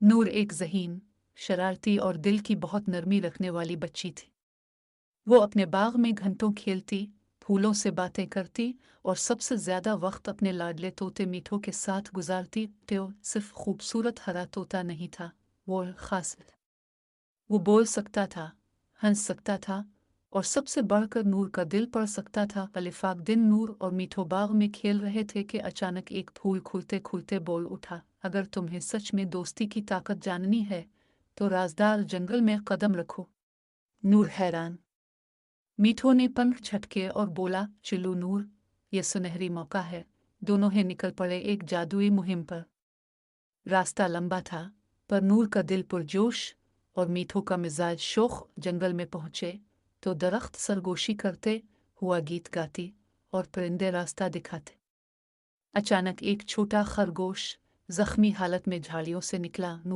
नूर एक ज़हीन, शरारती और दिल की बहुत नरमी रखने वाली बच्ची थी। वो अपने बाग में घंटों खेलती, फूलों से बातें करती और सबसे ज़्यादा वक्त अपने लाडले तोते मीठो के साथ गुजारती। तो सिर्फ खूबसूरत हरा तोता नहीं था, वो खास। वो बोल सकता था, हंस सकता था और सबसे बढ़कर नूर का दिल पढ़ सकता था। अलिफाक दिन नूर और मीठो बाग में खेल रहे थे कि अचानक एक फूल खुलते खुलते बोल उठा, अगर तुम्हें सच में दोस्ती की ताकत जाननी है तो राजदार जंगल में कदम रखो। नूर हैरान। मीठो ने पंख झटके और बोला, चिल्लू नूर, ये सुनहरी मौका है। दोनों ही निकल पड़े एक जादुई मुहिम पर। रास्ता लंबा था, पर नूर का दिल पुरजोश और मीठो का मिजाज शोख। जंगल में पहुंचे तो दरख्त सरगोशी करते हुआ गीत गाती और परिंदे रास्ता दिखाते। अचानक एक छोटा खरगोश जख्मी हालत में झाड़ियों से निकला। नूर